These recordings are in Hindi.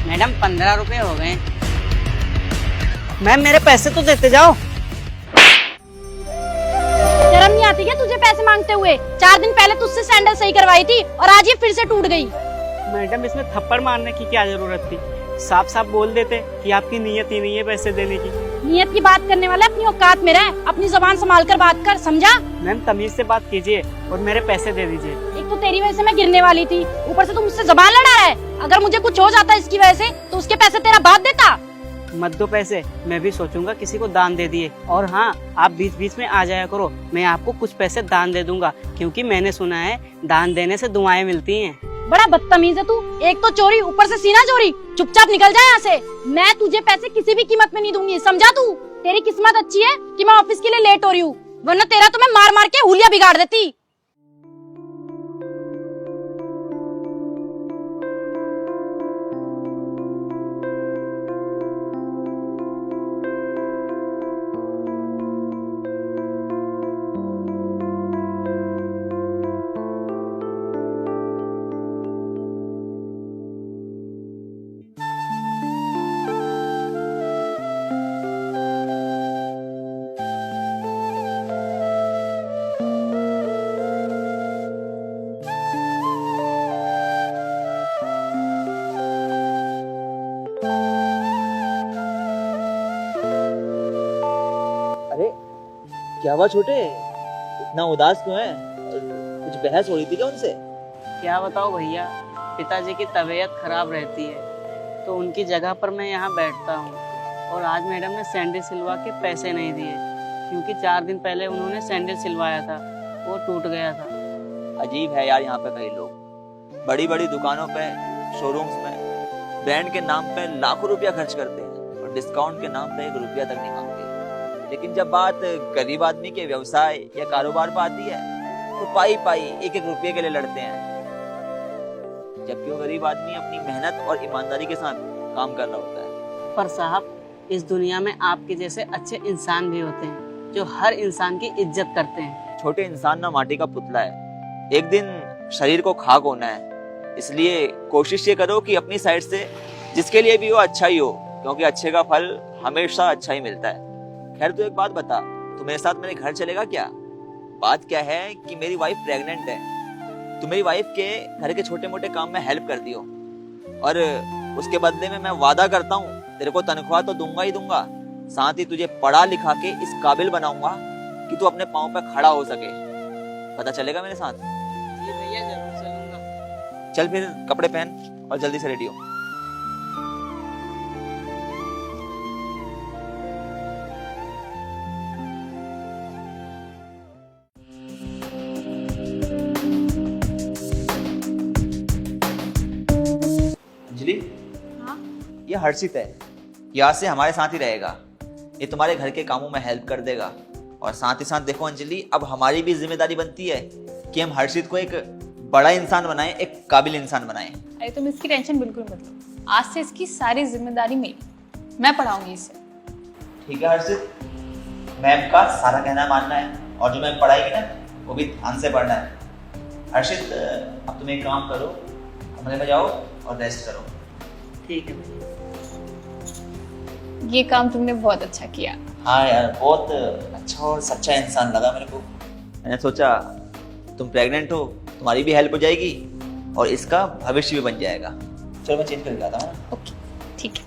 मैडम 15 रुपए हो गए। मैम मेरे पैसे तो देते जाओ। शर्म नहीं आती क्या तुझे पैसे मांगते हुए? 4 दिन पहले तुझसे सैंडल सही करवाई थी और आज ये फिर से टूट गई। मैडम इसमें थप्पड़ मारने की क्या जरूरत थी? साफ साफ बोल देते कि आपकी नीयत ही नहीं है पैसे देने की। नियत की बात करने वाला अपनी औकात में रह, अपनी जबान संभाल कर बात कर, समझा? मैम तमीज से बात कीजिए और मेरे पैसे दे दीजिए। एक तो तेरी वजह से मैं गिरने वाली थी, ऊपर से तू मुझसे जबान लड़ा रहा है। अगर मुझे कुछ हो जाता इसकी वजह से तो उसके पैसे तेरा बाप देता। मत दो पैसे, मैं भी सोचूंगा किसी को दान दे दिए। और हाँ, आप बीच बीच में आ जाया करो, मैं आपको कुछ पैसे दान दे दूंगा, क्योंकि मैंने सुना है दान देने से दुआएं मिलती हैं। बड़ा बदतमीज है तू, एक तो चोरी ऊपर से सीना चोरी। चुपचाप निकल जा यहाँ से, मैं तुझे पैसे किसी भी कीमत में नहीं दूंगी, समझा तू? तेरी किस्मत अच्छी है कि मैं ऑफिस के लिए लेट हो रही हूँ, वरना तेरा तो मैं मार मार के हुलिया बिगाड़ देती। अरे क्या हुआ छोटे, इतना उदास क्यों है? कुछ बहस हो रही थी क्या उनसे? क्या बताओ भैया, पिताजी की तबीयत खराब रहती है तो उनकी जगह पर मैं यहाँ बैठता हूँ। और आज मैडम ने सैंडल सिलवा के पैसे नहीं दिए, क्योंकि 4 दिन पहले उन्होंने सैंडल सिलवाया था, वो टूट गया था। अजीब है यार, यहाँ पे कई लोग बड़ी बड़ी दुकानों पे, शोरूम्स में ब्रांड के नाम पे लाखों रुपया खर्च करते हैं और डिस्काउंट के नाम पे 1 रुपया तक नहीं मांगते। लेकिन जब बात गरीब आदमी के व्यवसाय या कारोबार पर आती है तो पाई पाई 1-1 रुपये के लिए लड़ते हैं, जबकि वो गरीब आदमी अपनी मेहनत और ईमानदारी के साथ काम कर रहा होता है। पर साहब, इस दुनिया में आपके जैसे अच्छे इंसान भी होते हैं जो हर इंसान की इज्जत करते हैं। छोटे इंसान ना माटी का पुतला है, एक दिन शरीर को खाक होना है। इसलिए कोशिश ये करो कि अपनी साइड से जिसके लिए भी हो अच्छा ही हो, क्योंकि अच्छे का फल हमेशा अच्छा ही मिलता है। खैर तू एक बात बता, तू मेरे साथ मेरे घर चलेगा क्या? बात क्या है कि मेरी वाइफ प्रेग्नेंट है, तू मेरी वाइफ के घर के छोटे मोटे काम में हेल्प कर दियो, और उसके बदले में मैं वादा करता हूँ तेरे को तनख्वाह तो दूंगा ही दूंगा, साथ ही तुझे पढ़ा लिखा के इस काबिल बनाऊंगा कि तू अपने पाँव पे खड़ा हो सके। पता चलेगा मेरे साथ? जी भैया, जरूर चलूंगा। चल फिर कपड़े पहन और जल्दी से रेडी हो। अंजलि, हाँ? ये हर्षित है, यहाँ से हमारे साथ ही रहेगा। ये तुम्हारे घर के कामों में हेल्प कर देगा, और साथ ही साथ देखो अंजलि, अब हमारी भी जिम्मेदारी बनती है कि हम हर्षित को एक बड़ा इंसान बनाएं, एक काबिल इंसान बनाएं। अरे तुम इसकी टेंशन बिल्कुल मत लो, आज से इसकी सारी जिम्मेदारी मेरी, मैं पढ़ाऊंगी इसे। ठीक है हर्षित, मैम का सारा कहना मानना है, और जो मैम पढ़ाएगी ना वो भी ध्यान से पढ़ना है। हर्षित, अब तुम एक काम करो, कमरे में जाओ और रेस्ट करो। ठीक है भैया। ये काम तुमने बहुत अच्छा किया। हाँ यार, बहुत अच्छा और सच्चा इंसान लगा मेरे को। मैंने सोचा तुम प्रेग्नेंट हो, तुम्हारी भी हेल्प हो जाएगी और इसका भविष्य भी बन जाएगा। चलो मैं चेंज करके आता हूँ। ओके, ठीक है।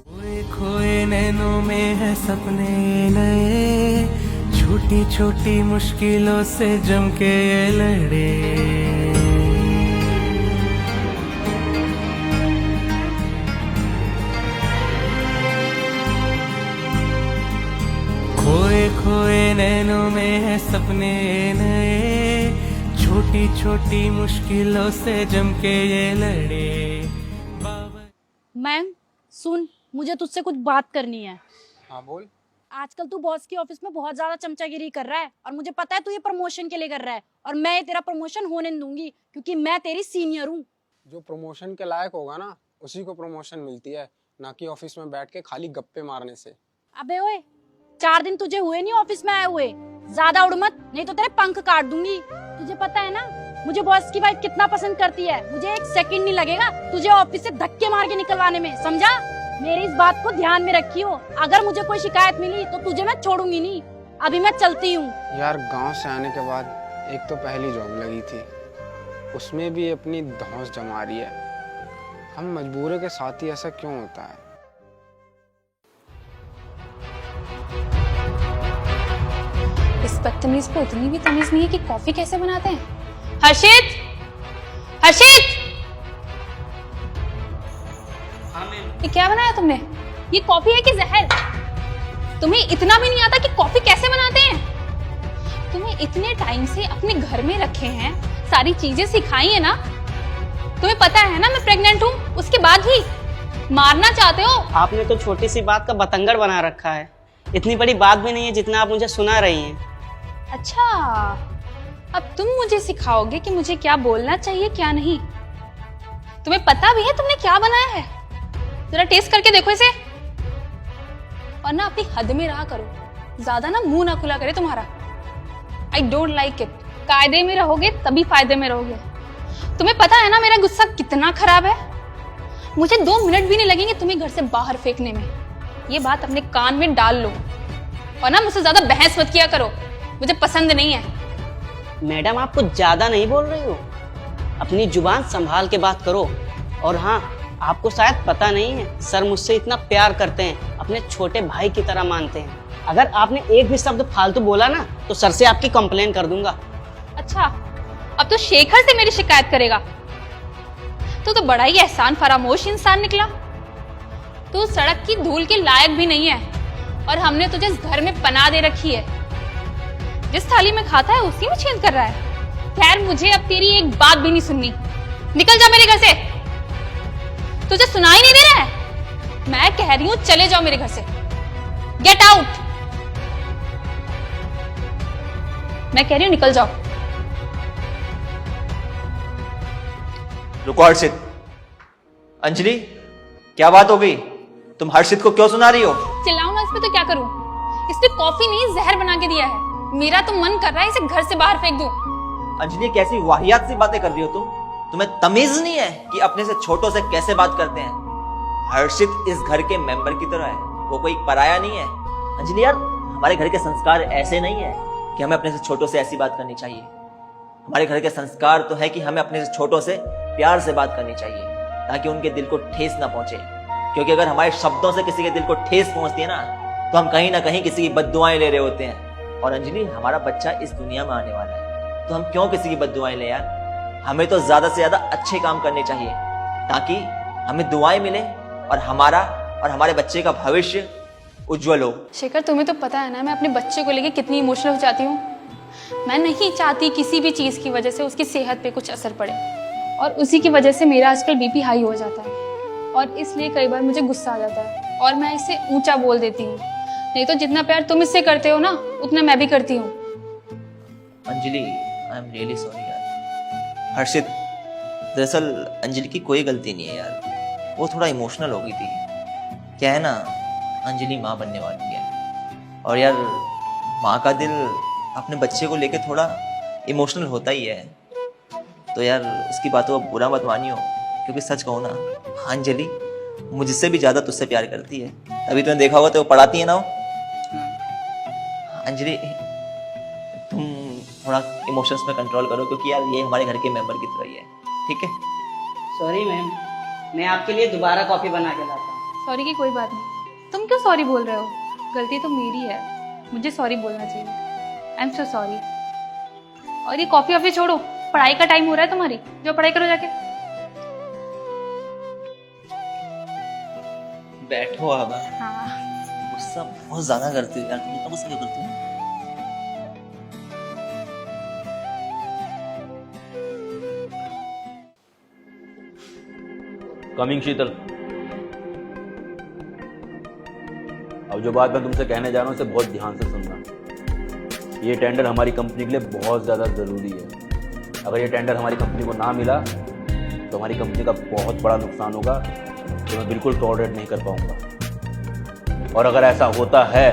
खोए खोए नैनों में है सपने नए, छोटी छोटी मुश्किलों से जम के ये लड़े। खोए खोए नैनों में है सपने नए, छोटी छोटी मुश्किलों से जम के ये लड़े। मैम सुन, मुझे तुझसे कुछ बात करनी है। हाँ बोल। आजकल तू बॉस की ऑफिस में बहुत ज्यादा चमचागिरी कर रहा है, और मुझे पता है तू ये प्रमोशन के लिए कर रहा है, और मैं ये तेरा प्रमोशन होने नहीं दूंगी, क्योंकि मैं तेरी सीनियर हूँ। जो प्रमोशन के लायक होगा ना, उसी को प्रमोशन मिलती है, ना कि ऑफिस में बैठ के खाली गप्पे मारने से। अबे ओए, 4 दिन तुझे हुए नहीं ऑफिस में आए हुए। ज्यादा उड़ मत, नहीं तो तेरे पंख काट दूंगी। तुझे पता है ना मुझे बॉस की वाइफ कितना पसंद करती है। मुझे 1 सेकंड नहीं लगेगा तुझे ऑफिस से धक्के मार के निकलवाने में, समझा? मेरी इस बात को ध्यान में रखियो। अगर मुझे कोई शिकायत मिली तो तुझे मैं छोड़ूंगी नहीं। अभी मैं चलती हूँ। यार गांव से आने के बाद एक तो पहली जॉब लगी थी, उसमें भी अपनी धौंस जमा रही है। हम मजबूरी के साथ ही ऐसा क्यों होता है? इस बदतमीज को उतनी भी तमीज नहीं है कि कॉफी कैसे बनाते हैं। हर्षित, हर्षित, हाँ मैम। ये क्या बनाया तुमने? ये कॉफी है कि जहर? तुम्हें इतना भी नहीं आता कि कॉफी कैसे बनाते हैं? तुम्हें इतने टाइम से अपने घर में रखे हैं, सारी चीजें सिखाई है ना। तुम्हें पता है ना मैं प्रेग्नेंट हूँ, उसके बाद भी मारना चाहते हो। आपने तो छोटी सी बात का बतंगड़ बना रखा है। इतनी बड़ी बात भी नहीं है जितना आप मुझे सुना रही हैं। अच्छा, अब तुम मुझे सिखाओगे कि मुझे क्या बोलना चाहिए क्या नहीं। तुम्हें पता भी है तुमने क्या बनाया है? जरा टेस्ट करके देखो इसे। और ना अपनी हद में रहा करो, ज्यादा ना मुंह ना खुला करे तुम्हारा। I don't like it. कायदे में रहोगे तभी फायदे में रहोगे। तुम्हें पता है ना मेरा गुस्सा कितना खराब है। मुझे 2 मिनट भी नहीं लगेंगे तुम्हें घर से बाहर फेंकने में। ये बात अपने कान में डाल लो। और ना मुझसे ज्यादा बहस मत किया करो, मुझे पसंद नहीं है। मैडम आप कुछ ज्यादा नहीं बोल रही हो? अपनी जुबान संभाल के बात करो। और हाँ, आपको शायद पता नहीं है, सर मुझसे इतना प्यार करते हैं, अपने छोटे भाई की तरह मानते हैं। अगर आपने एक भी शब्द फालतू बोला ना तो सर से आपकी कंप्लेन कर दूंगा। अच्छा, अब तो शेखर से मेरी शिकायत करेगा। तो बड़ा ही एहसान फरामोश इंसान निकला। तू सड़क की धूल के लायक भी नहीं है और हमने तुझे इस घर में पनाह दे रखी है। जिस थाली में खाता है उसी में छेद कर रहा है। खैर, मुझे अब तेरी एक बात भी नहीं सुननी। निकल जा मेरे घर से। तुझे सुनाई नहीं दे रहा है? मैं कह रही हूं चले जाओ मेरे घर से। Get out. मैं कह रही हूं निकल जाओ। रुको हर्षित। अंजलि, क्या बात हो गई? तुम हर्षित को क्यों सुना रही हो? चिल्लाऊं ना इस पे तो क्या करूं? इसने कॉफी नहीं जहर बना के दिया है। मेरा तो मन कर रहा है इसे घर से बाहर फेंक दूं। अंजलि, कैसी वाहियात सी बातें कर रही हो तुम? तुम्हें तमीज नहीं है कि अपने से छोटों से कैसे बात करते हैं? हर्षित इस घर के मेंबर की तरह है, वो कोई पराया नहीं है। अंजलि यार, हमारे घर के संस्कार ऐसे नहीं है कि हमें अपने से छोटों से ऐसी बात करनी चाहिए। हमारे घर के संस्कार तो है कि हमें अपने से छोटों से प्यार से बात करनी चाहिए ताकि उनके दिल को ठेस ना पहुंचे। क्योंकि अगर हमारे शब्दों से किसी के दिल को ठेस पहुंचती है ना तो हम कहीं ना कहीं किसी की बद्दुआएं ले रहे होते हैं। और अंजलि, हमारा बच्चा इस दुनिया में आने वाला है तो हम क्यों किसी की बद्दुआएं ले यार? हमें तो ज्यादा से ज्यादा अच्छे काम करने चाहिए ताकि हमें दुआएं मिले और हमारा और हमारे बच्चे का भविष्य उज्जवल हो। शेखर, तुम्हें तो पता है ना मैं अपने बच्चे को लेके कितनी इमोशनल हो जाती हूँ। मैं नहीं चाहती किसी भी चीज़ की वजह से उसकी सेहत पे कुछ असर पड़े और उसी की वजह से मेरा आजकल बीपी हाई हो जाता है और इसलिए कई बार मुझे गुस्सा आ जाता है और मैं इसे ऊंचा बोल देती हूँ। नहीं तो जितना प्यार तुम इससे करते हो ना उतना मैं भी करती हूँ। Anjali, I am really sorry यार। हर्षित, दरअसल अंजलि की कोई गलती नहीं है यार, वो थोड़ा इमोशनल हो गई थी। क्या है ना, अंजलि माँ बनने वाली है और यार माँ का दिल अपने बच्चे को लेके थोड़ा इमोशनल होता ही है। तो यार उसकी बातों को बुरा मत मानियो, क्योंकि सच कहूँ ना, अंजलि मुझसे भी ज्यादा तुझसे प्यार करती है। अभी तुमने देखा होगा तो वो पढ़ाती है ना वो। अंजलि, तुम थोड़ा इमोशंस में कंट्रोल करो क्योंकि यार ये हमारे घर के मेंबर की तरह ही है, ठीक है? सॉरी मैम, मैं आपके लिए दोबारा कॉफी बना के लाता हूँ। सॉरी की कोई बात नहीं। तुम क्यों सॉरी बोल रहे हो? गलती तो मेरी है, मुझे सॉरी बोलना चाहिए। I am so sorry. और ये कॉफी वॉफी छोड़ो, पढ़ाई का टाइम हो रहा है तुम्हारी, जो पढ़ाई करो जाके। बैठो अब। हाँ, गुस्सा बहुत ज्यादा करती हो यार, तुम इतना गुस्सा क्यों करती हो? कमिंग शीतल, अब जो बात मैं तुमसे कहने जा रहा हूँ उसे बहुत ध्यान से सुनना। ये टेंडर हमारी कंपनी के लिए बहुत ज़्यादा ज़रूरी है। अगर ये टेंडर हमारी कंपनी को ना मिला तो हमारी कंपनी का बहुत बड़ा नुकसान होगा जो मैं बिल्कुल टॉलरेट नहीं कर पाऊंगा। और अगर ऐसा होता है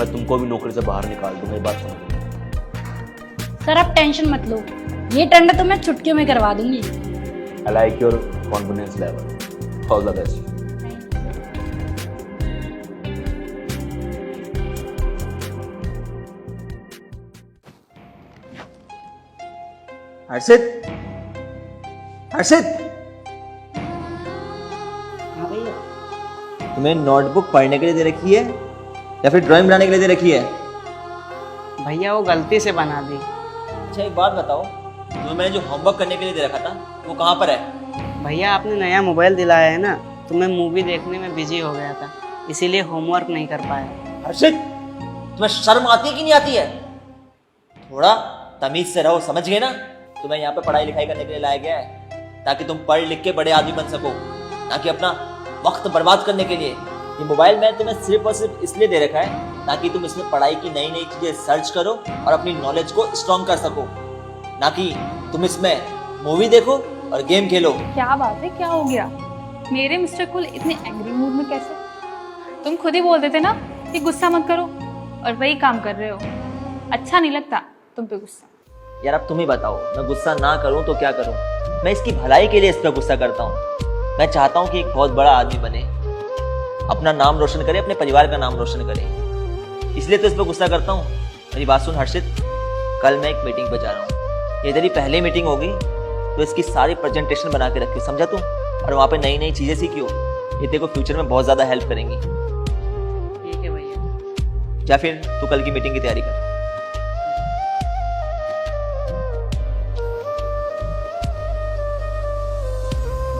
मैं तुमको भी नौकरी से बाहर निकाल दूंगा, ये बात समझ। सर आप टेंशन मत लो, ये टेंडर तो मैं चुटकियों में करवा दूंगी। I like your confidence level, all the best. Harshit, Harshit, हाँ भैया। तुम्हें नोटबुक पढ़ने के लिए दे रखी है या फिर ड्राइंग बनाने के लिए दे रखी है? भैया वो गलती से बना दी। अच्छा एक बात बताओ, जो मैंने जो होमवर्क करने के लिए दे रखा था वो कहाँ पर है? भैया आपने नया मोबाइल दिलाया है ना, तो मैं मूवी देखने में बिजी हो गया था, इसीलिए होमवर्क नहीं कर पाया। हर्षित, तुम्हें शर्म आती है कि नहीं आती है? थोड़ा तमीज से रहो, समझ गए ना? तुम्हें यहाँ पे पढ़ाई लिखाई करने के लिए लाया गया है ताकि तुम पढ़ लिख के बड़े आदमी बन सको, ना कि अपना वक्त बर्बाद करने के लिए। ये मोबाइल मैंने तुम्हें सिर्फ और सिर्फ इसलिए दे रखा है ताकि तुम इसमें पढ़ाई की नई नई चीजें सर्च करो और अपनी नॉलेज को स्ट्रॉन्ग कर सको, ना कि तुम इसमें मूवी देखो और गेम खेलो। क्या बात है, क्या हो गया? मेरे मिस्टर कुल इतने एंग्री मूड में कैसे? तुम खुद ही बोल देते ना कि गुस्सा मत करो, और वही काम कर रहे हो। अच्छा नहीं लगता तुम पे गुस्सा। यार अब तुम ही बताओ, मैं गुस्सा ना करूं तो क्या करूं? मैं इसकी भलाई के लिए इस पर गुस्सा करता हूं। मैं चाहता हूं कि एक बहुत बड़ा आदमी बने, अपना नाम रोशन करे, अपने परिवार का नाम रोशन करे, इसलिए तो इस पर गुस्सा करता हूं। मेरी बात सुन हर्षित, कल मैं एक मीटिंग पर जा रहा हूँ। ये तेरी पहली मीटिंग होगी तो इसकी सारी प्रेजेंटेशन बना के रखी, समझा तू? और वहाँ पे नई नई चीजें सीखी हो, ये तेरे को फ्यूचर में बहुत ज्यादा हेल्प करेंगी। ठीक है भैया। या फिर तू कल की मीटिंग की तैयारी कर।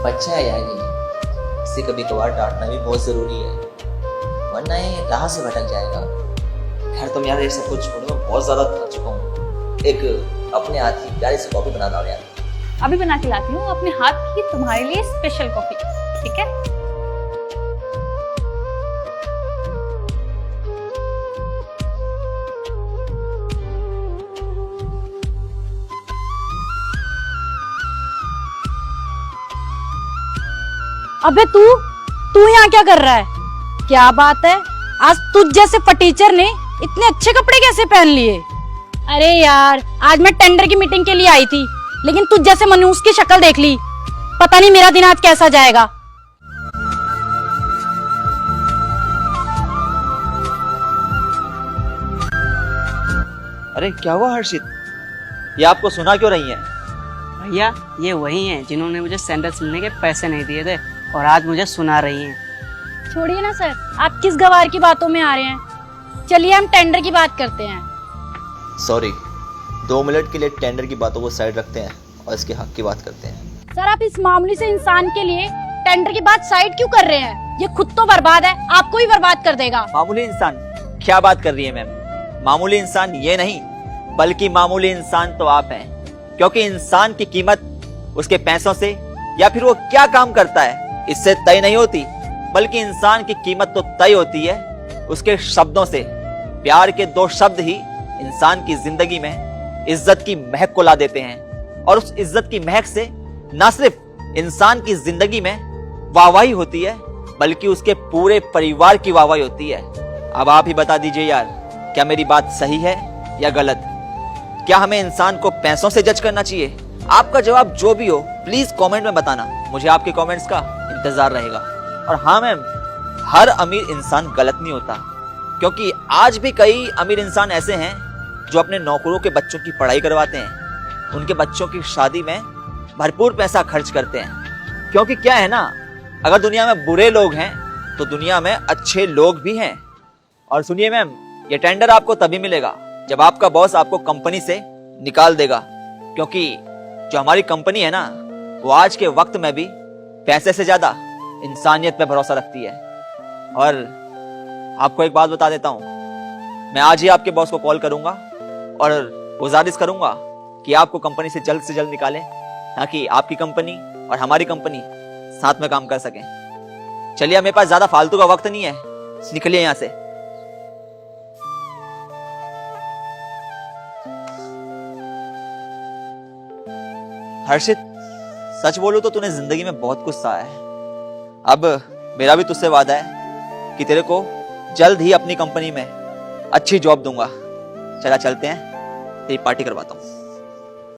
बच्चा है यार ये, इसे कभी कभार डांटना भी बहुत जरूरी है, वरना ये राह से भटक जाएगा। खैर तुम यार ये सब कुछ छोड़ो, मैं बहुत ज्यादा थक चुका हूँ। एक अपने हाथ की प्यारी सी कॉफी बना दो यार। अभी बना के लाती हूँ अपने हाथ की तुम्हारे लिए स्पेशल कॉफी, ठीक है? अबे तू यहाँ क्या कर रहा है? क्या बात है, आज तुझ जैसे फटीचर ने इतने अच्छे कपड़े कैसे पहन लिए? अरे यार, आज मैं टेंडर की मीटिंग के लिए आई थी, लेकिन तुझ जैसे मनूस की शक्ल देख ली। पता नहीं मेरा दिन आज कैसा जाएगा। अरे क्या हुआ हर्षित, ये आपको सुना क्यों रही है? भैया ये वही हैं जिन्होंने मुझे सैंडल सिलने के पैसे नहीं दिए थे और आज मुझे सुना रही हैं। छोड़िए ना सर, आप किस गवार की बातों में आ रहे हैं? चलिए हम टेंडर की बात करते हैं। सॉरी, 2 मिनट के लिए टेंडर की बातों को साइड रखते हैं और इसके हक की बात करते हैं। सर आप इस मामूली से इंसान के लिए टेंडर की बात साइड क्यों कर रहे हैं? ये खुद तो बर्बाद है, आपको भी बर्बाद कर देगा। मामूली इंसान? क्या बात कर रही है मैम? मामूली इंसान ये नहीं, बल्कि मामूली इंसान तो आप हैं, क्योंकि इंसान की कीमत उसके पैसों से या फिर वो क्या काम करता है इससे तय नहीं होती, बल्कि इंसान की कीमत तो तय होती है उसके शब्दों से। प्यार के 2 शब्द ही इंसान की जिंदगी में इज्जत की महक को ला देते हैं, और उस इज्जत की महक से न सिर्फ इंसान की जिंदगी में वाहवाही होती है, बल्कि उसके पूरे परिवार की वाहवाही होती है। अब आप ही बता दीजिए यार, क्या मेरी बात सही है या गलत? क्या हमें इंसान को पैसों से जज करना चाहिए? आपका जवाब जो भी हो प्लीज कमेंट में बताना, मुझे आपके कमेंट्स का इंतजार रहेगा। और हाँ मैम, हर अमीर इंसान गलत नहीं होता, क्योंकि आज भी कई अमीर इंसान ऐसे हैं जो अपने नौकरों के बच्चों की पढ़ाई करवाते हैं, उनके बच्चों की शादी में भरपूर पैसा खर्च करते हैं। क्योंकि क्या है ना, अगर दुनिया में बुरे लोग हैं तो दुनिया में अच्छे लोग भी हैं। और सुनिए मैम, ये टेंडर आपको तभी मिलेगा जब आपका बॉस आपको कंपनी से निकाल देगा, क्योंकि जो हमारी कंपनी है ना, वो आज के वक्त में भी पैसे से ज्यादा इंसानियत पे भरोसा रखती है। और आपको एक बात बता देता हूं, मैं आज ही आपके बॉस को कॉल करूंगा और गुजारिश करूंगा कि आपको कंपनी से जल्द निकालें, ताकि आपकी कंपनी और हमारी कंपनी साथ में काम कर सकें। चलिए, मेरे पास ज्यादा फालतू का वक्त नहीं है, निकलिए यहां से। हर्षित, सच बोलूं तो तूने जिंदगी में बहुत कुछ सहा है। अब मेरा भी तुझसे वादा है कि तेरे को जल्द ही अपनी कंपनी में अच्छी जॉब दूंगा। चला चलते हैं, तेरी पार्टी करवाता हूँ।